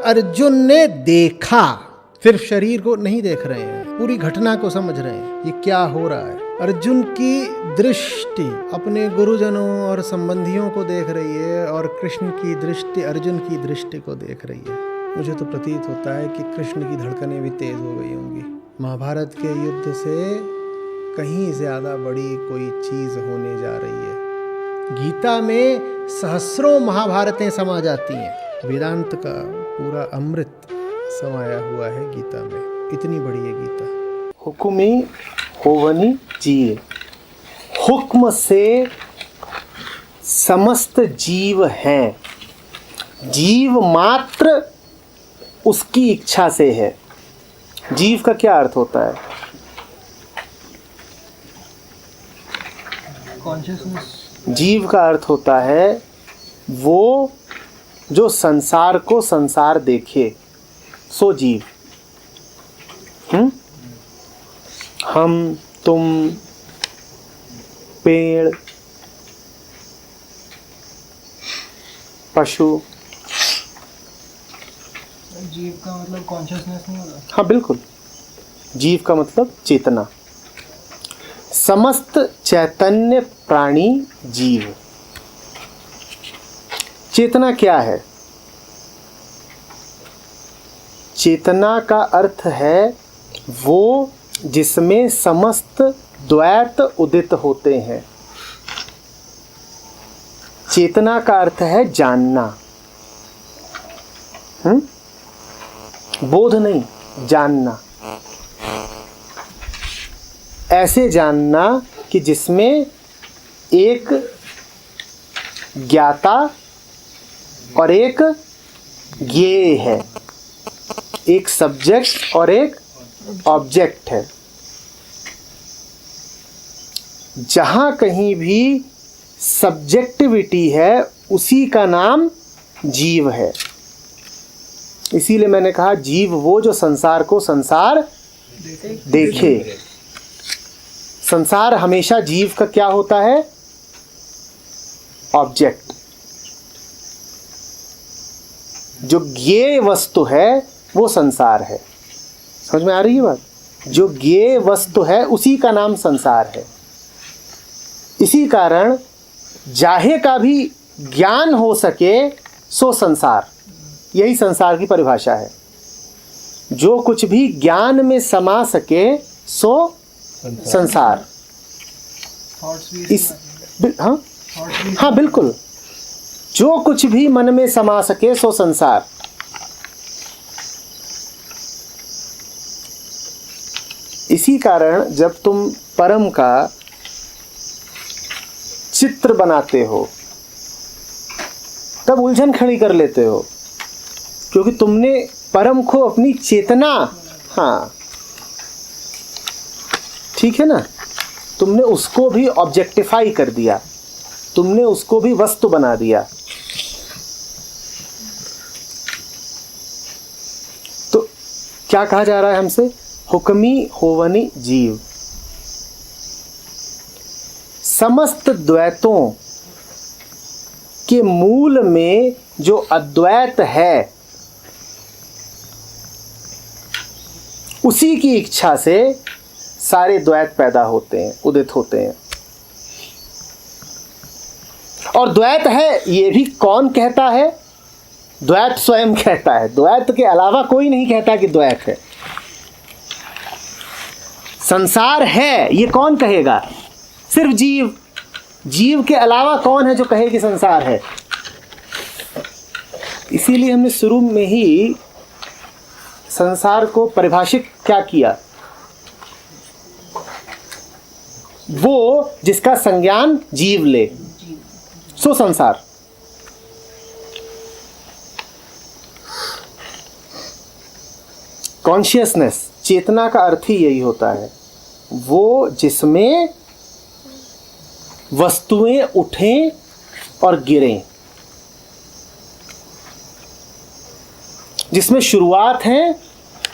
अर्जुन ने देखा, सिर्फ शरीर को नहीं देख रहे हैं, पूरी घटना को समझ रहे हैं, ये क्या हो रहा है। अर्जुन की दृष्टि अपने गुरुजनों और संबंधियों को देख रही है और कृष्ण की दृष्टि अर्जुन की दृष्टि को देख रही है। मुझे तो प्रतीत होता है कि कृष्ण की धड़कनें भी तेज हो गई होंगी। महाभारत के युद्ध से कहीं ज्यादा बड़ी कोई चीज होने जा रही है। गीता में सहस्रों महाभारतें समा जाती हैं। वेदांत का पूरा अमृत समाया हुआ है गीता में। इतनी बड़ी है गीता। हुक्मी होवनी जीव, हुक्म से समस्त जीव हैं, जीव मात्र उसकी इच्छा से है। जीव का क्या अर्थ होता है? कॉन्शियसनेस। जीव का अर्थ होता है वो जो संसार को संसार देखे, सो जीव। हम, तुम, पेड़, पशु। जीव का मतलब कॉन्शियसनेस नहीं होगा? हाँ बिल्कुल, जीव का मतलब चेतना। समस्त चैतन्य प्राणी जीव। चेतना क्या है? चेतना का अर्थ है वो जिसमें समस्त द्वैत उदित होते हैं। चेतना का अर्थ है जानना। बोध नहीं, जानना। ऐसे जानना कि जिसमें एक ज्ञाता और एक ज्ञेय है, एक सब्जेक्ट और एक ऑब्जेक्ट है। जहां कहीं भी सब्जेक्टिविटी है उसी का नाम जीव है। इसीलिए मैंने कहा जीव वो जो संसार को संसार देखे। संसार हमेशा जीव का क्या होता है? ऑब्जेक्ट। जो ज्ञेय वस्तु है वो संसार है। समझ में आ रही है बात? जो ज्ञेय वस्तु है उसी का नाम संसार है। इसी कारण चाहे का भी ज्ञान हो सके सो संसार, यही संसार की परिभाषा है। जो कुछ भी ज्ञान में समा सके सो संसार। इस हाँ बिल्कुल, जो कुछ भी मन में समा सके सो संसार। इसी कारण जब तुम परम का चित्र बनाते हो तब उलझन खड़ी कर लेते हो, क्योंकि तुमने परम को अपनी चेतना, हाँ ठीक है ना, तुमने उसको भी ऑब्जेक्टिफाई कर दिया, तुमने उसको भी वस्तु बना दिया। तो क्या कहा जा रहा है हमसे? हुक्मी होवनी जीव। समस्त द्वैतों के मूल में जो अद्वैत है उसी की इच्छा से सारे द्वैत पैदा होते हैं, उदित होते हैं। और द्वैत है ये भी कौन कहता है? द्वैत स्वयं कहता है। द्वैत के अलावा कोई नहीं कहता कि द्वैत है। संसार है ये कौन कहेगा? सिर्फ जीव। जीव के अलावा कौन है जो कहे कि संसार है? इसीलिए हमने शुरू में ही संसार को परिभाषित क्या किया? वो जिसका संज्ञान जीव ले सो संसार। कॉन्शियसनेस, चेतना का अर्थ ही यही होता है, वो जिसमें वस्तुएं उठें और गिरें, जिसमें शुरुआत है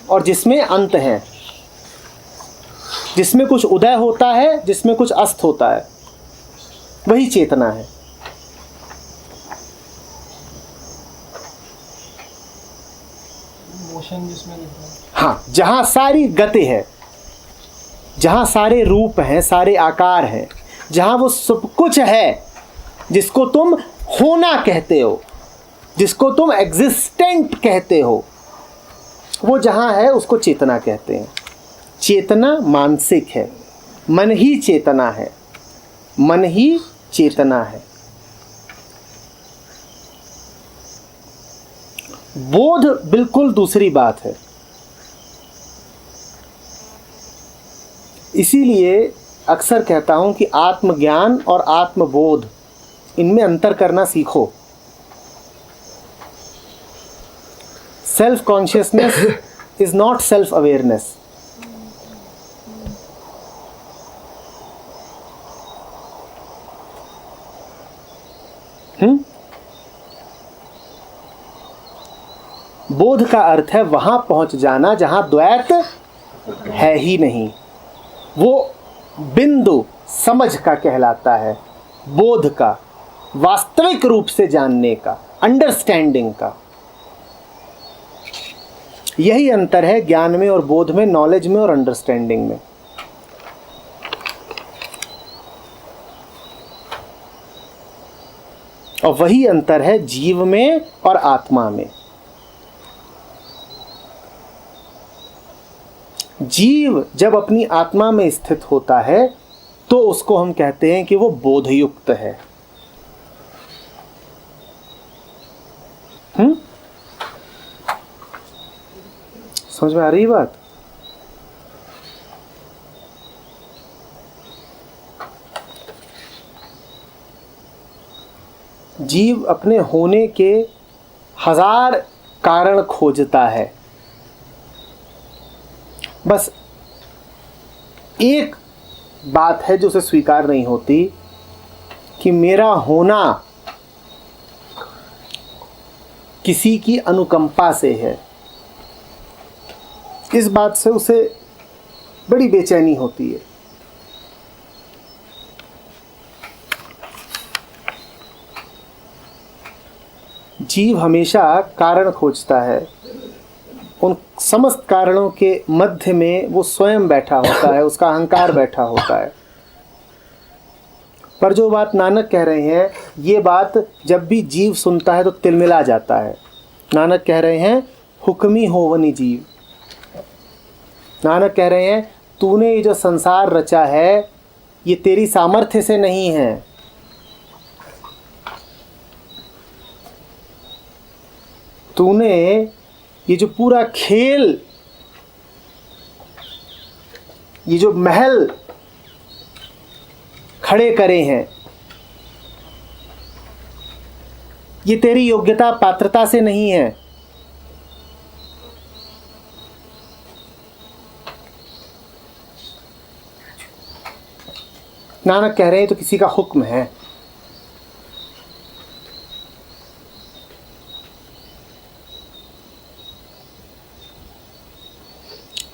और जिसमें अंत है, जिसमें कुछ उदय होता है, जिसमें कुछ अस्त होता है, वही चेतना है। मोशन जिसमें दिख रहा है। हाँ, जहां सारी गति है, जहां सारे रूप हैं, सारे आकार हैं, जहां वो सब कुछ है जिसको तुम होना कहते हो, जिसको तुम एग्जिस्टेंट कहते हो, वो जहां है उसको चेतना कहते हैं। चेतना मानसिक है, मन ही चेतना है, मन ही चेतना है। बोध बिल्कुल दूसरी बात है। इसीलिए अक्सर कहता हूं कि आत्मज्ञान और आत्मबोध, इनमें अंतर करना सीखो। Self consciousness is not self awareness. बोध का अर्थ है वहां पहुंच जाना जहां द्वैत है ही नहीं। वो बिंदु समझ का कहलाता है, बोध का, वास्तविक रूप से जानने का, अंडरस्टैंडिंग का। यही अंतर है ज्ञान में और बोध में, नॉलेज में और अंडरस्टैंडिंग में। और वही अंतर है जीव में और आत्मा में। जीव जब अपनी आत्मा में स्थित होता है तो उसको हम कहते हैं कि वो बोधयुक्त है। समझ में आ रही बात? जीव अपने होने के 1000 कारण खोजता है, बस एक बात है जो उसे स्वीकार नहीं होती कि मेरा होना किसी की अनुकंपा से है। इस बात से उसे बड़ी बेचैनी होती है। जीव हमेशा कारण खोजता है। उन समस्त कारणों के मध्य में वो स्वयं बैठा होता है, उसका अहंकार बैठा होता है। पर जो बात नानक कह रहे हैं, ये बात जब भी जीव सुनता है तो तिलमिला जाता है। नानक कह रहे हैं हुक्मी होवनी जीव। नानक कह रहे हैं तूने ये जो संसार रचा है ये तेरी सामर्थ्य से नहीं है। तूने ये जो पूरा खेल, ये जो महल खड़े करे हैं, ये तेरी योग्यता पात्रता से नहीं है। नानक कह रहे हैं तो किसी का हुक्म है।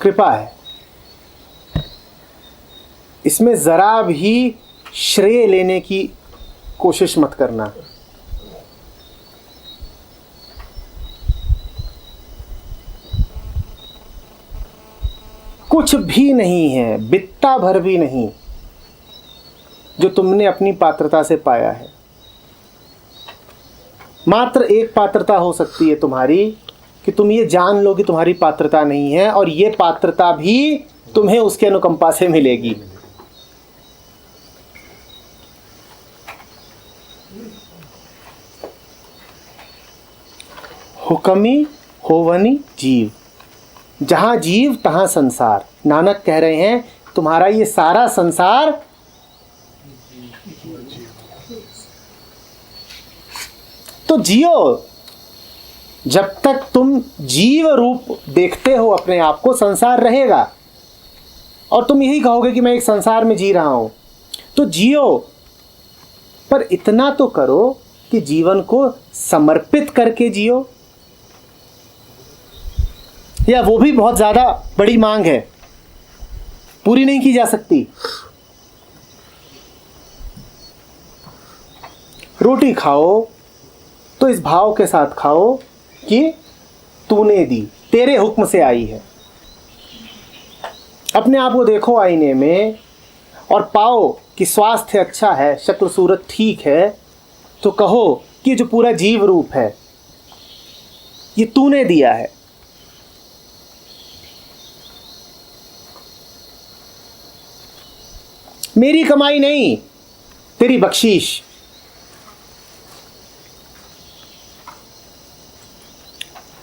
कृपा है। इसमें जरा भी श्रेय लेने की कोशिश मत करना। कुछ भी नहीं है, बित्ता भर भी नहीं, जो तुमने अपनी पात्रता से पाया है। मात्र एक पात्रता हो सकती है तुम्हारी कि तुम ये जान लो कि तुम्हारी पात्रता नहीं है, और ये पात्रता भी तुम्हें उसके अनुकंपा से मिलेगी। हुक्मी होवनी जीव। जहां जीव तहां संसार। नानक कह रहे हैं तुम्हारा ये सारा संसार तो जियो। जब तक तुम जीव रूप देखते हो अपने आप को, संसार रहेगा और तुम यही कहोगे कि मैं एक संसार में जी रहा हूं, तो जियो। पर इतना तो करो कि जीवन को समर्पित करके जियो। या वो भी बहुत ज्यादा बड़ी मांग है, पूरी नहीं की जा सकती। रोटी खाओ तो इस भाव के साथ खाओ कि तूने दी, तेरे हुक्म से आई है। अपने आप को देखो आईने में और पाओ कि स्वास्थ्य अच्छा है, शक्ल सूरत ठीक है, तो कहो कि जो पूरा जीव रूप है ये तूने दिया है। मेरी कमाई नहीं, तेरी बख्शीश।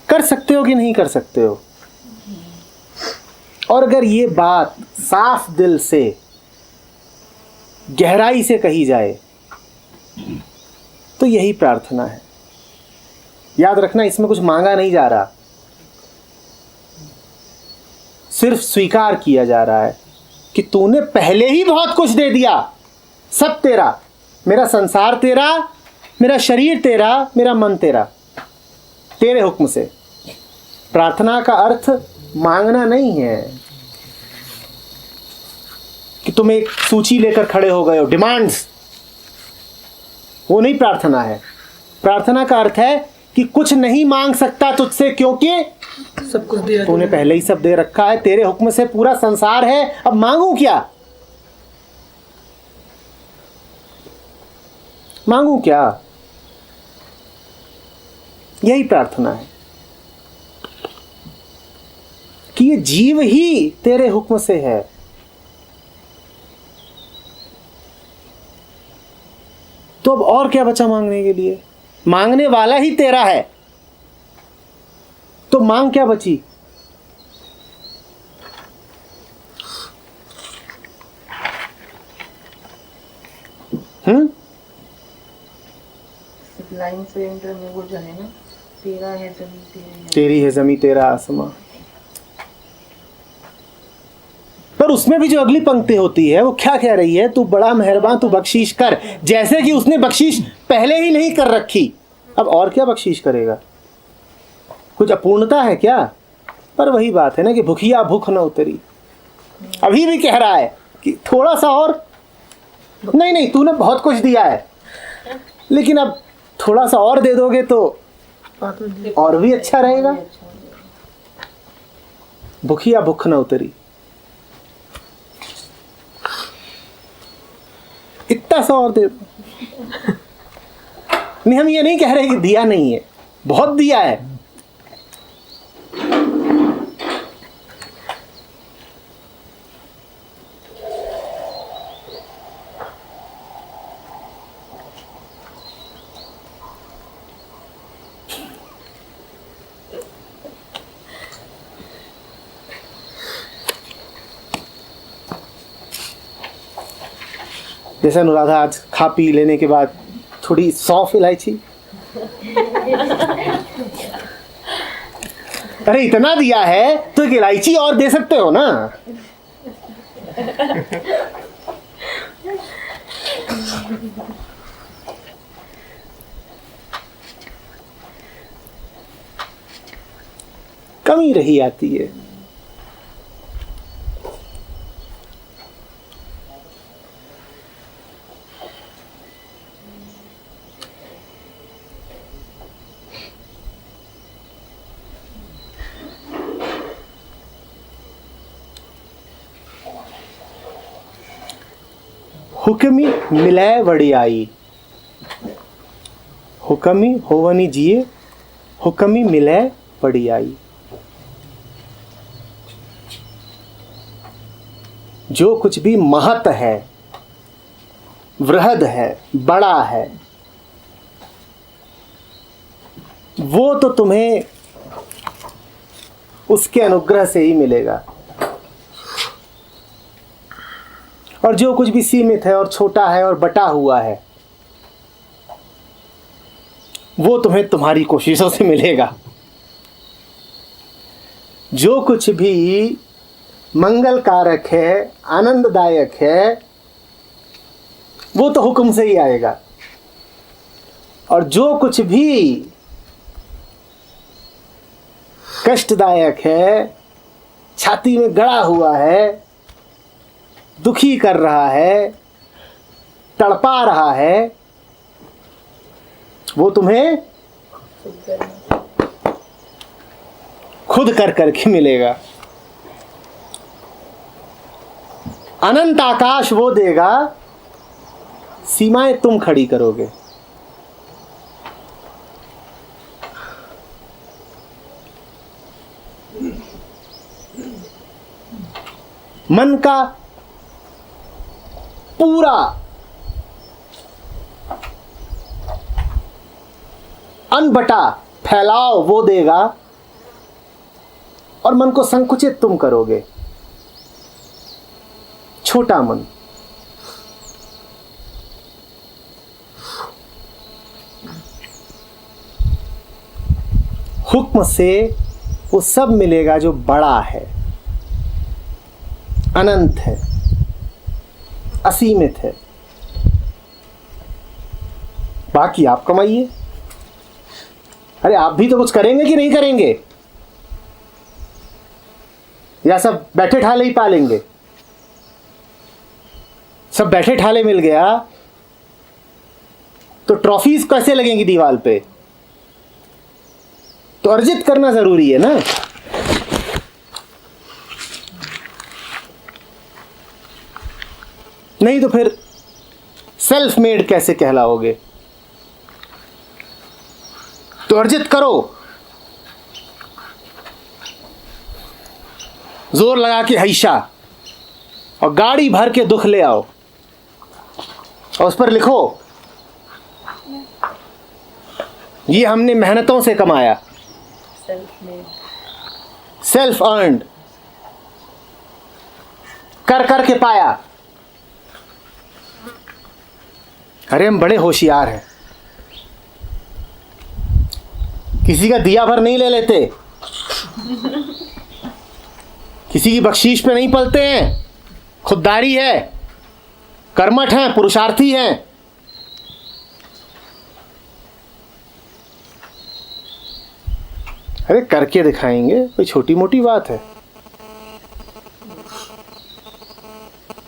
कर सकते हो कि नहीं कर सकते हो? और अगर ये बात साफ दिल से गहराई से कही जाए तो यही प्रार्थना है। याद रखना, इसमें कुछ मांगा नहीं जा रहा, सिर्फ स्वीकार किया जा रहा है कि तूने पहले ही बहुत कुछ दे दिया। सब तेरा, मेरा संसार तेरा, मेरा शरीर तेरा, मेरा मन तेरा, तेरे हुक्म से। प्रार्थना का अर्थ मांगना नहीं है कि तुम एक सूची लेकर खड़े हो गए हो, डिमांड्स, वो नहीं प्रार्थना है। प्रार्थना का अर्थ है कि कुछ नहीं मांग सकता तुझसे, क्योंकि सब कुछ दिया तूने पहले ही सब दे रखा है। तेरे हुक्म से पूरा संसार है, अब मांगू क्या? मांगू क्या? यही प्रार्थना है कि ये जीव ही तेरे हुक्म से है। तो अब और क्या बचा मांगने के लिए? मांगने वाला ही तेरा है, तो मांग क्या बची? लाइन सेंटर में वो जो है ना, तेरा है जमी तेरी है जमी तेरा आसमां। पर उसमें भी जो अगली पंक्ति होती है वो क्या कह रही है? तू बड़ा मेहरबान, तू बख्शीश कर। जैसे कि उसने बख्शीश पहले ही नहीं कर रखी, अब और क्या बख्शीश करेगा? कुछ अपूर्णता है क्या? पर वही बात है ना कि भूखिया भूख न उतरी। अभी भी कह रहा है कि थोड़ा सा और। नहीं नहीं, तूने बहुत कुछ दिया है, लेकिन अब थोड़ा सा और दे दोगे तो और भी अच्छा रहेगा। भूखिया भूख न उतरी, इतना सा और दे दो। नहीं, हम ये नहीं कह रहे कि दिया नहीं है, बहुत दिया है। जैसे अनुराधा आज खा पी लेने के बाद थोड़ी सौंफ इलायची, अरे इतना दिया है तो एक इलायची और दे सकते हो ना। कमी रही आती है। हुक्मी मिलय वड़ियाई, हुक्मी होवनी जिए, हुक्मी मिलय वड़ियाई। जो कुछ भी महत है, वृहद है, बड़ा है, वो तो तुम्हें उसके अनुग्रह से ही मिलेगा। और जो कुछ भी सीमित है और छोटा है और बटा हुआ है, वो तुम्हें तुम्हारी कोशिशों से मिलेगा। जो कुछ भी मंगल कारक है, आनंददायक है, वो तो हुक्म से ही आएगा। और जो कुछ भी कष्टदायक है, छाती में गड़ा हुआ है, दुखी कर रहा है, तड़पा रहा है, वो तुम्हें खुद कर करके मिलेगा। अनंत आकाश वो देगा, सीमाएं तुम खड़ी करोगे। मन का पूरा अनबटा फैलाव वो देगा, और मन को संकुचित तुम करोगे। छोटा मन। हुक्म से वो सब मिलेगा जो बड़ा है, अनंत है, असीमित है। बाकी आप कमाइए। अरे आप भी तो कुछ करेंगे कि नहीं करेंगे, या सब बैठे ठाले ही पालेंगे? सब बैठे ठाले मिल गया तो ट्रॉफीज कैसे लगेंगी दीवार पे? तो अर्जित करना जरूरी है ना। नहीं तो फिर सेल्फ मेड कैसे कहलाओगे? तो अर्जित करो, जोर लगा के हैशा, और गाड़ी भर के दुख ले आओ, और उस पर लिखो ये हमने मेहनतों से कमाया, सेल्फ अर्न्ड, कर कर के पाया। अरे हम बड़े होशियार हैं, किसी का दिया भर नहीं ले लेते, किसी की बख्शीश पे नहीं पलते हैं, खुददारी है, कर्मठ हैं, पुरुषार्थी हैं। अरे करके दिखाएंगे, कोई छोटी मोटी बात है?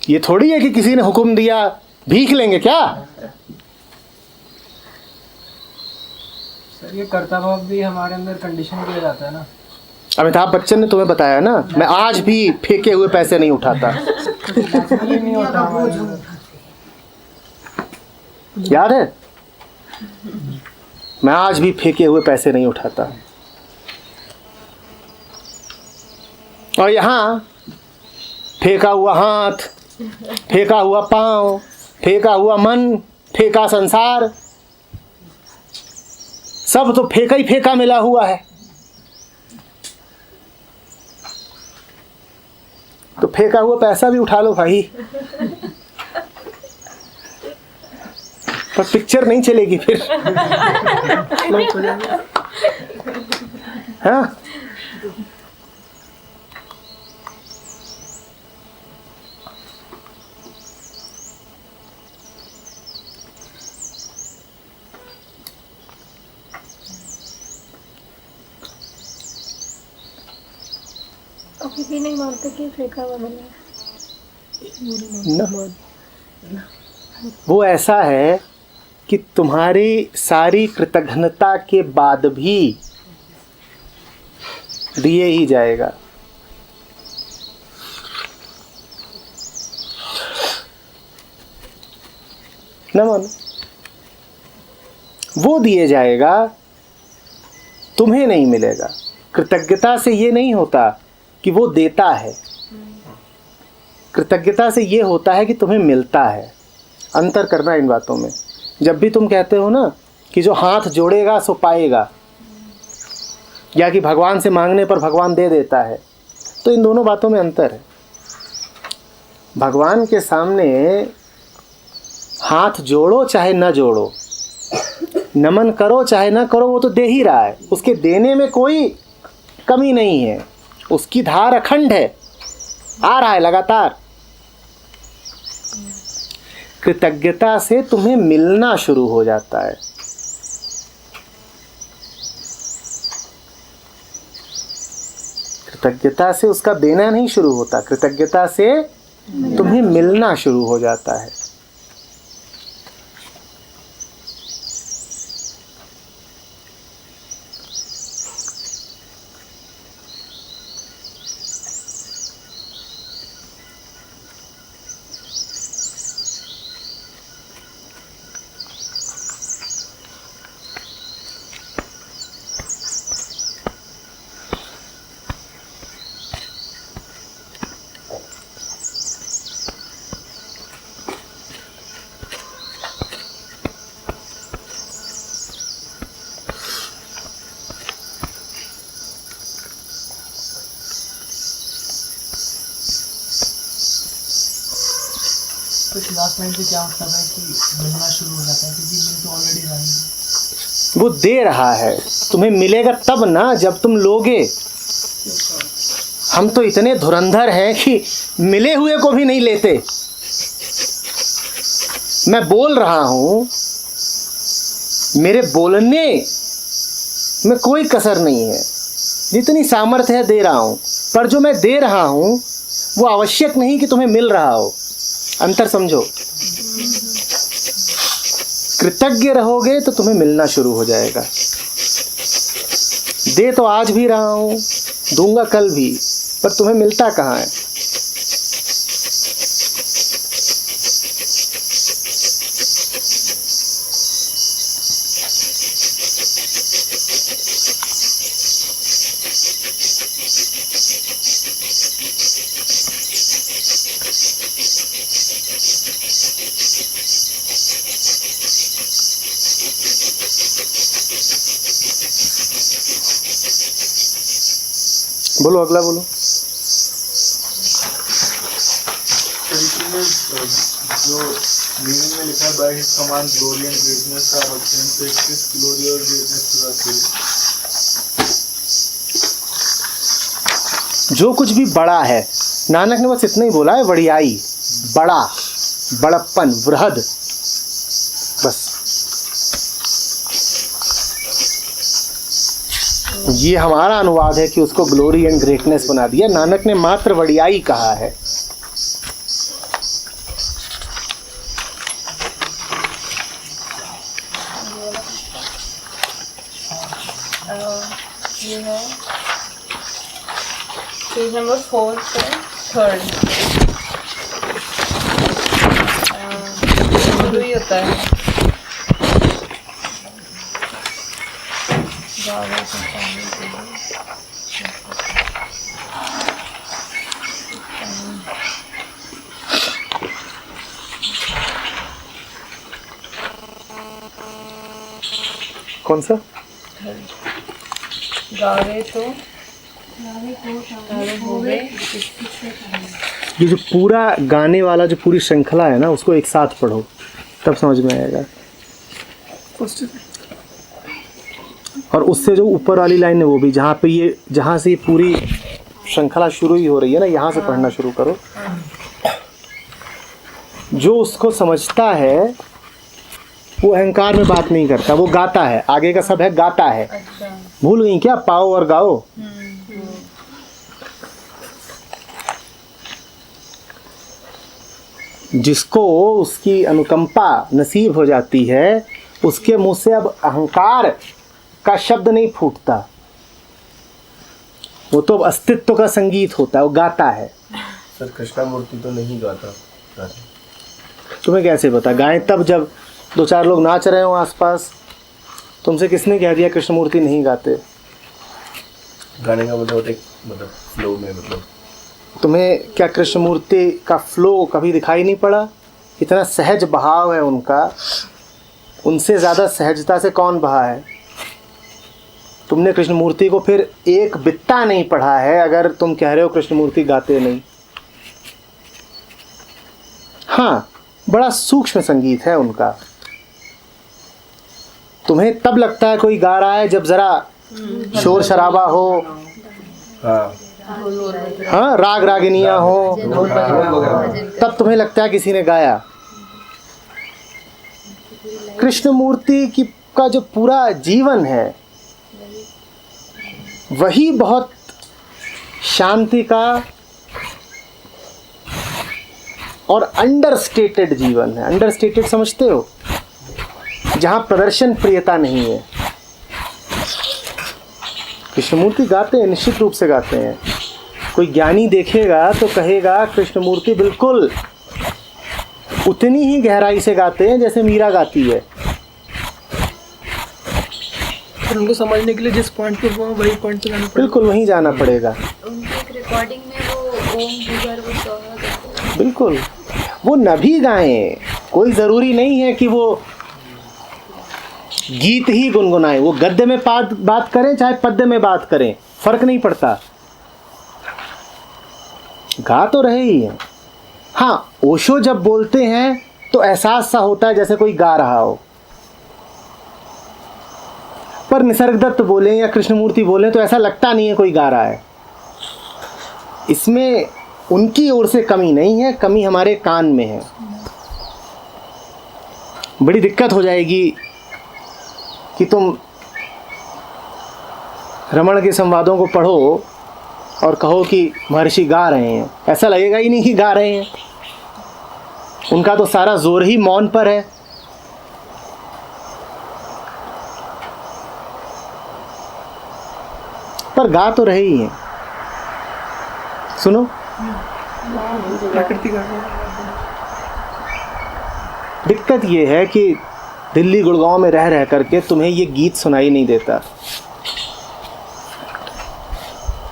ये थोड़ी है कि किसी ने हुक्म दिया भीख लेंगे क्या? सर ये कर्ता भाव भी हमारे अंदर कंडीशन किया जाता है ना। अमिताभ बच्चन ने तुम्हें बताया ना, मैं आज भी फेंके हुए पैसे नहीं उठाता। ये नहीं होता हमारे अंदर। याद है? मैं आज भी फेंके हुए पैसे नहीं उठाता। और यहां फेंका हुआ हाथ, फेंका हुआ पांव, फेंका हुआ मन, फेंका संसार, सब तो फेंका ही फेंका मिला हुआ है। तो फेंका हुआ पैसा भी उठा लो भाई, पर पिक्चर नहीं चलेगी फिर। हाँ, किसी नहीं मानते कि फेंका हुआ मिला। न, वो ऐसा है कि तुम्हारी सारी कृतघ्नता के बाद भी दिए ही जाएगा। न मानो, वो दिए जाएगा, तुम्हें नहीं मिलेगा। कृतज्ञता से ये नहीं होता कि वो देता है, कृतज्ञता से ये होता है कि तुम्हें मिलता है। अंतर करना इन बातों में। जब भी तुम कहते हो ना कि जो हाथ जोड़ेगा सो पाएगा, या कि भगवान से मांगने पर भगवान दे देता है, तो इन दोनों बातों में अंतर है। भगवान के सामने हाथ जोड़ो चाहे न जोड़ो, नमन करो चाहे न करो, वो तो दे ही रहा है। उसके देने में कोई कमी नहीं है, उसकी धार अखंड है, आ रहा है लगातार। कृतज्ञता से तुम्हें मिलना शुरू हो जाता है। कृतज्ञता से उसका देना नहीं शुरू होता, कृतज्ञता से तुम्हें मिलना शुरू हो जाता है। कुछ लास्ट लाइन से क्या मतलब है कि मिलना शुरू हो जाता है, क्योंकि मिल तो ऑलरेडी रहा है। वो दे रहा है, तुम्हें मिलेगा तब ना जब तुम लोगे। हम तो इतने धुरंधर हैं कि मिले हुए को भी नहीं लेते। मैं बोल रहा हूं, मेरे बोलने में कोई कसर नहीं है, जितनी सामर्थ्य है दे रहा हूं, पर जो मैं दे रहा हूं वो आवश्यक नहीं कि तुम्हें मिल रहा हो। अंतर समझो। कृतज्ञ रहोगे तो तुम्हें मिलना शुरू हो जाएगा। दे तो आज भी रहा हूं, दूंगा कल भी, पर तुम्हें मिलता कहाँ है? बोलो, अगला बोलो। जो मीनिंग में लिखा है by his command glory and greatness are obtained, तो किस ग्लोरी और ग्रेटनेस की बात करें? जो कुछ भी बड़ा है, नानक ने बस इतना ही बोला है, वड़ियाई, बड़ा, बड़प्पन, वृहद, बस। ये हमारा अनुवाद है कि उसको ग्लोरी एंड ग्रेटनेस बना दिया। नानक ने मात्र वड़ियाई कहा है। ये है पेज नंबर 4 से 3rd। शुरू ही होता है कौन सा? गावे तो ये जो पूरा गाने वाला जो पूरी श्रृंखला है ना, उसको एक साथ पढ़ो, तब समझ में आएगा। और उससे जो ऊपर वाली लाइन है वो भी, जहाँ पे ये, जहाँ से ये पूरी श्रृंखला शुरू ही हो रही है ना, यहाँ से पढ़ना शुरू करो। जो उसको समझता है वो अहंकार में बात नहीं करता, वो गाता है। आगे का सब है गाता है। अच्छा। भूल गई क्या? पाओ और गाओ। जिसको उसकी अनुकंपा नसीब हो जाती है, उसके मुंह से अब अहंकार का शब्द नहीं फूटता। वो तो अब अस्तित्व का संगीत होता है, वो गाता है। सर कृष्णमूर्ति तो नहीं गाता। तुम्हें कैसे पता? गाएं तब जब 2-4 लोग नाच रहे हो आसपास। तुमसे किसने कह दिया कृष्णमूर्ति नहीं गाते? गाने का मतलब एक फ्लो में, तुम्हें क्या कृष्णमूर्ति का फ्लो कभी दिखाई नहीं पड़ा? इतना सहज बहाव है उनका, उनसे ज़्यादा सहजता से कौन बहा है? तुमने कृष्णमूर्ति को फिर एक बित्ता नहीं पढ़ा है अगर तुम कह रहे हो कृष्णमूर्ति गाते नहीं। हाँ, बड़ा सूक्ष्म संगीत है उनका। तुम्हें तब लगता है कोई गा रहा है जब जरा शोर शराबा हो, हाँ, राग रागिनियां हो, तब तुम्हें लगता है किसी ने गाया। कृष्णमूर्ति की का जो पूरा जीवन है वही बहुत शांति का और अंडरस्टेटेड जीवन है। अंडरस्टेटेड समझते हो? जहाँ प्रदर्शन प्रियता नहीं है। कृष्णमूर्ति गाते हैं, निश्चित रूप से गाते हैं। कोई ज्ञानी देखेगा तो कहेगा कृष्णमूर्ति बिल्कुल उतनी ही गहराई से गाते हैं जैसे मीरा गाती है। फिर उनको समझने के लिए जिस पॉइंट पे वो वही पॉइंट पे जाना पड़ेगा। बिल्कुल वहीं जाना पड़ेगा। उनकी एक रिकॉर्डिंग में वो ओम भूगर्भ सोहा गाते हैं। बिल्कुल, वो न भी गाएं, कोई ज़रूरी नहीं है कि वो गीत ही गुनगुनाएं। वो गद्य में बात करें चाहे पद्य में बात करें, फर्क नहीं पड़ता, गा तो रहे ही हैं। हाँ, ओशो जब बोलते हैं तो एहसास सा होता है जैसे कोई गा रहा हो, पर निसर्गदत्त बोले या कृष्णमूर्ति बोले तो ऐसा लगता नहीं है कोई गा रहा है। इसमें उनकी ओर से कमी नहीं है, कमी हमारे कान में है। बड़ी दिक्कत हो जाएगी कि तुम रमण के संवादों को पढ़ो और कहो कि महर्षि गा रहे हैं, ऐसा लगेगा ही नहीं कि गा रहे हैं। उनका तो सारा जोर ही मौन पर है। पर गा तो रहे ही हैं। सुनो, प्रकृति का दिक्कत ये है कि दिल्ली गुड़गांव में रह रह करके तुम्हें ये गीत सुनाई नहीं देता।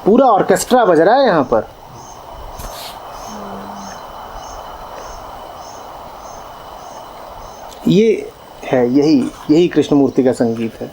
पूरा ऑर्केस्ट्रा बज रहा है यहाँ पर। ये है, यही कृष्णमूर्ति का संगीत है।